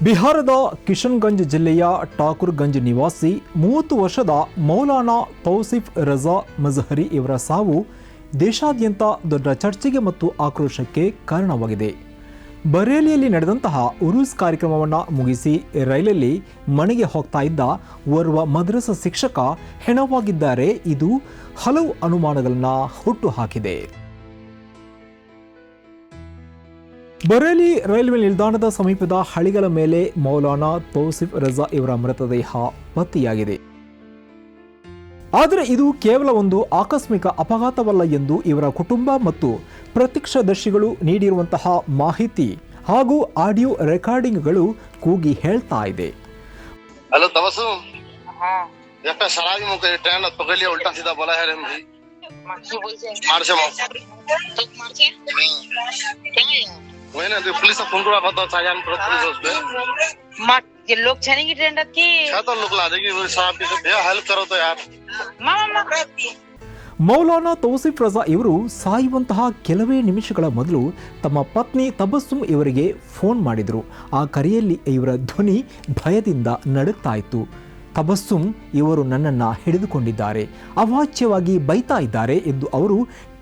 ಬಿಹಾರದ ಕಿಶನ್ಗಂಜ್ ಜಿಲ್ಲೆಯ ಠಾಕೂರ್ಗಂಜ್ ನಿವಾಸಿ 30 ವರ್ಷದ ಮೌಲಾನಾ ತೌಸಿಫ್ ರಜಾ ಮಜಹರಿ ಇವರ ಸಾವು ದೇಶಾದ್ಯಂತ ದೊಡ್ಡ ಚರ್ಚೆಗೆ ಮತ್ತು ಆಕ್ರೋಶಕ್ಕೆ ಕಾರಣವಾಗಿದೆ. ಬರೇಲಿಯಲ್ಲಿ ನಡೆದಂತಹ ಉರೂಸ್ ಕಾರ್ಯಕ್ರಮವನ್ನು ಮುಗಿಸಿ ರೈಲಲ್ಲಿ ಮನೆಗೆ ಹೋಗ್ತಾ ಇದ್ದ ಓರ್ವ ಮದ್ರಸಾ ಶಿಕ್ಷಕ ಹೆಣವಾಗಿದ್ದಾರೆ. ಇದು ಹಲವು ಅನುಮಾನಗಳನ್ನು ಹುಟ್ಟುಹಾಕಿದೆ. ಬರೇಲಿ ರೈಲ್ವೆ ನಿಲ್ದಾಣದ ಸಮೀಪದ ಹಳಿಗಳ ಮೇಲೆ ಮೌಲಾನಾ ತೌಸಿಫ್ ರಜಾ ಇವರ ಮೃತದೇಹ ಪತ್ತೆಯಾಗಿದೆ. ಆದರೆ ಇದು ಕೇವಲ ಒಂದು ಆಕಸ್ಮಿಕ ಅಪಘಾತವಲ್ಲ ಎಂದು ಇವರ ಕುಟುಂಬ ಮತ್ತು ಪ್ರತ್ಯಕ್ಷದರ್ಶಿಗಳು ನೀಡಿರುವಂತಹ ಮಾಹಿತಿ ಹಾಗೂ ಆಡಿಯೋ ರೆಕಾರ್ಡಿಂಗ್ಗಳು ಕೂಗಿ ಹೇಳ್ತಾ ಇದೆ. हेलो तबसुम একটা সারাই মুখে ট্রেন পকড়লিয়ে উল্টা সিধা বলা है रे भाई मारছে वही ना तो पुलिस फोन करा था साजान पुलिस उस पे ये लोग छने की ट्रेन की तो लोग ला देगी साहब की भैया हेल्प करो तो यार ಮೌಲಾನಾ ತೌಸಿಫ್ ರಜಾ ಇವರು ಸಾಯುವಂತಹ ಕೆಲವೇ ನಿಮಿಷಗಳ ಮೊದಲು ತಮ್ಮ ಪತ್ನಿ ತಬಸ್ಸುಮ್ ಇವರಿಗೆ ಫೋನ್ ಮಾಡಿದರು. ಆ ಕರೆಯಲ್ಲಿ ಇವರ ಧ್ವನಿ ಭಯದಿಂದ ನಡುಗ್ತಾ ಇತ್ತು. ತಬಸ್ಸುಮ್ ಇವರು ನನ್ನನ್ನು ಹಿಡಿದುಕೊಂಡಿದ್ದಾರೆ, ಅವಾಚ್ಯವಾಗಿ ಬೈತಾ ಇದ್ದಾರೆ ಎಂದು ಅವರು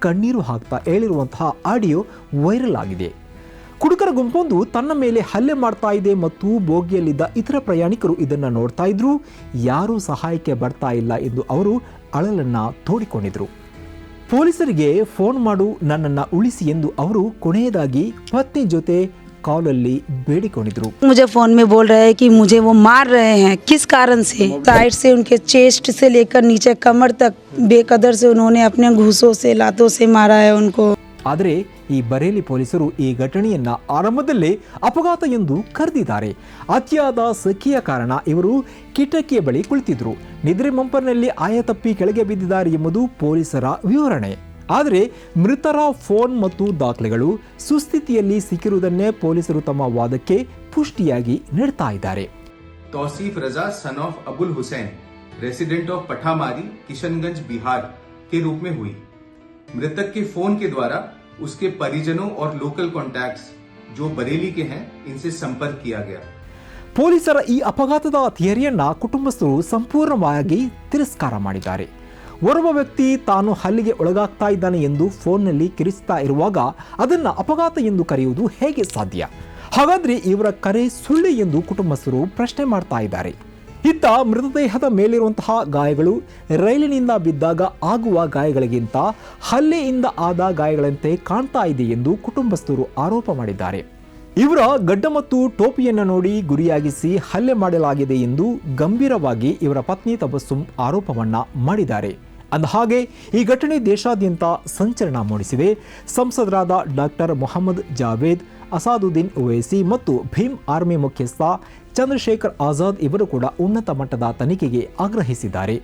ಕಣ್ಣೀರು ಹಾಕ್ತಾ ಹೇಳಿರುವಂತಹ ಆಡಿಯೋ ವೈರಲ್ ಆಗಿದೆ. ಕುಡುಕರ ಗುಂಪೊಂದು ತನ್ನ ಮೇಲೆ ಹಲ್ಲೆ ಮಾಡ್ತಾ ಇದೆ ಮತ್ತು ಬೋಗಿಯಲ್ಲಿದ್ದ ಇತರ ಪ್ರಯಾಣಿಕರು ಇದನ್ನು ನೋಡ್ತಾ ಇದ್ರು. ಯಾರೂ ಸಹಾಯಕ್ಕೆ ಬರ್ತಾ ಇಲ್ಲ ಎಂದು ಅವರು ಅಳಲನ್ನ ತೋಡಿಕೊಂಡಿದ್ರು. ಪೊಲೀಸರಿಗೆ ಫೋನ್ ಮಾಡು, ನನ್ನನ್ನು ಉಳಿಸಿ ಎಂದು ಅವರು ಕೊನೆಯದಾಗಿ ಪತ್ನಿ ಜೊತೆ ಕಾಲಲ್ಲಿ ಬೇಡಿಕೊಂಡಿದ್ರು. मुझे फोन में बोल रहे हैं कि मुझे वो मार रहे हैं. किस कारण से? साइड से उनके चेस्ट से लेकर नीचे कमर तक बेकदर से उन्होंने अपने घूसों से लातों से मारा है उनको. ಆದರೆ ಈ ಬರೇಲಿ ಪೊಲೀಸರು ಈ ಘಟನೆಯನ್ನ ಆರಂಭದಲ್ಲೇ ಅಪಘಾತ ಎಂದು ಕರೆದಿದ್ದಾರೆ. ಅತಿಯಾದ ಸಖಿಯ ಕಾರಣ ಇವರು ಕಿಟಕಿಯ ಬಳಿ ಕುಳಿತಿದ್ರು. ನಿದ್ರೆ ಮಂಪರ್ನಲ್ಲಿ ಆಯತಪ್ಪಿ ಕೆಳಗೆ ಬಿದ್ದಿದ್ದಾರೆ ಎಂಬುದು ಪೊಲೀಸರ ವಿವರಣೆ. ಆದರೆ ಮೃತರ ಫೋನ್ ಮತ್ತು ದಾಖಲೆಗಳು ಸುಸ್ಥಿತಿಯಲ್ಲಿ ಸಿಕ್ಕಿರುವುದನ್ನೇ ಪೊಲೀಸರು ತಮ್ಮ ವಾದಕ್ಕೆ ಪುಷ್ಟಿಯಾಗಿ ನೀಡ್ತಾ ಇದ್ದಾರೆ. Tausif Raza son of Abul Hussain resident of Pathamari Kishanganj Bihar के रूप में हुई. मृतक के फोन के द्वारा उसके परिजनों और लोकल कॉन्टैक्ट्स जो बरेली के हैं इनसे संपर्क किया गया. ಪೊಲೀಸರ ಈ ಅಪಘಾತದ ಥಿಯರಿಯನ್ನ ಕುಟುಂಬಸ್ಥರು ಸಂಪೂರ್ಣವಾಗಿ ತಿರಸ್ಕಾರ ಮಾಡಿದ್ದಾರೆ. ಓರ್ವ ವ್ಯಕ್ತಿ ತಾನು ಹಲ್ಲೆಗೆ ಒಳಗಾಗ್ತಾ ಇದ್ದಾನೆ ಎಂದು ಫೋನ್ನಲ್ಲಿ ಕಿರಿಸ್ತಾ ಇರುವಾಗ ಅದನ್ನು ಅಪಘಾತ ಎಂದು ಕರೆಯುವುದು ಹೇಗೆ ಸಾಧ್ಯ? ಹಾಗಾದ್ರೆ ಇವರ ಕರೆ ಸುಳ್ಳು ಎಂದು ಕುಟುಂಬಸ್ಥರು ಪ್ರಶ್ನೆ ಮಾಡ್ತಾ ಇದ್ದಾರೆ. ಇತ್ತ ಮೃತದೇಹದ ಮೇಲಿರುವಂತಹ ಗಾಯಗಳು ರೈಲಿನಿಂದ ಬಿದ್ದಾಗ ಆಗುವ ಗಾಯಗಳಿಗಿಂತ ಹಲ್ಲೆಯಿಂದ ಆದ ಗಾಯಗಳಂತೆ ಕಾಣ್ತಾ ಇದೆ ಎಂದು ಕುಟುಂಬಸ್ಥರು ಆರೋಪ ಮಾಡಿದ್ದಾರೆ. ಇವರ ಗಡ್ಡ ಮತ್ತು ಟೋಪಿಯನ್ನು ನೋಡಿ ಗುರಿಯಾಗಿಸಿ ಹಲ್ಲೆ ಮಾಡಲಾಗಿದೆ ಎಂದು ಗಂಭೀರವಾಗಿ ಇವರ ಪತ್ನಿ ತಬಸ್ಸುಮ್ ಆರೋಪವನ್ನ ಮಾಡಿದ್ದಾರೆ. ಅಂದಹಾಗೆ ಈ ಘಟನೆ ದೇಶಾದ್ಯಂತ ಸಂಚಲನ ಮೂಡಿಸಿದೆ. ಸಂಸದರಾದ ಡಾಕ್ಟರ್ ಮೊಹಮ್ಮದ್ ಜಾವೇದ್, ಅಸಾದುದ್ದೀನ್ ಓವೈಸಿ ಮತ್ತು ಭೀಮ್ ಆರ್ಮಿ ಮುಖ್ಯಸ್ಥ ಚಂದ್ರಶೇಖರ್ ಆಜಾದ್ ಇವರು ಕೂಡ ಉನ್ನತ ಮಟ್ಟದ ತನಿಖೆಗೆ ಆಗ್ರಹಿಸಿದ್ದಾರೆ.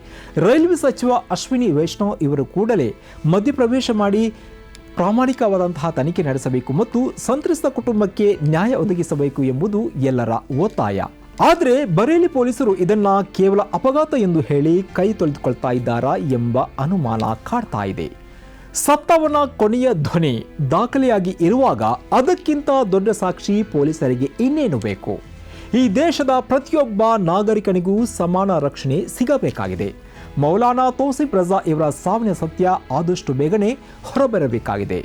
ರೈಲ್ವೆ ಸಚಿವ ಅಶ್ವಿನಿ ವೈಷ್ಣವ್ ಇವರು ಕೂಡಲೇ ಮಧ್ಯಪ್ರವೇಶ ಮಾಡಿ ಪ್ರಾಮಾಣಿಕವಾದಂತಹ ತನಿಖೆ ನಡೆಸಬೇಕು ಮತ್ತು ಸಂತ್ರಸ್ತ ಕುಟುಂಬಕ್ಕೆ ನ್ಯಾಯ ಒದಗಿಸಬೇಕು ಎಂಬುದು ಎಲ್ಲರ ಒತ್ತಾಯ. ಆದರೆ ಬರೇಲಿ ಪೊಲೀಸರು ಇದನ್ನ ಕೇವಲ ಅಪಘಾತ ಎಂದು ಹೇಳಿ ಕೈ ತೊಳೆದುಕೊಳ್ತಾ ಇದ್ದಾರಾ ಎಂಬ ಅನುಮಾನ ಕಾಡ್ತಾ ಇದೆ. ಸತ್ತವನ ಕೊನೆಯ ಧ್ವನಿ ದಾಖಲೆಯಾಗಿ ಇರುವಾಗ ಅದಕ್ಕಿಂತ ದೊಡ್ಡ ಸಾಕ್ಷಿ ಪೊಲೀಸರಿಗೆ ಇನ್ನೇನು ಬೇಕು? ಈ ದೇಶದ ಪ್ರತಿಯೊಬ್ಬ ನಾಗರಿಕನಿಗೂ ಸಮಾನ ರಕ್ಷಣೆ ಸಿಗಬೇಕಾಗಿದೆ. ಮೌಲಾನಾ ತೌಸಿಫ್ ರಜಾ ಇವರ ಸಾವಿನ ಸತ್ಯ ಆದಷ್ಟು ಬೇಗನೆ ಹೊರಬರಬೇಕಾಗಿದೆ.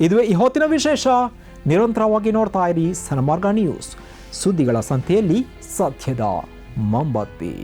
ಇದುವೇ ಈ ಹೊತ್ತಿನ ವಿಶೇಷ. ನಿರಂತರವಾಗಿ ನೋಡ್ತಾ ಇರಿ ಸನ್ಮಾರ್ಗ ನ್ಯೂಸ್. ಸುದ್ದಿಗಳ ಸಂತೆಯಲ್ಲಿ ಸತ್ಯದ ಮೊಂಬತ್ತಿ.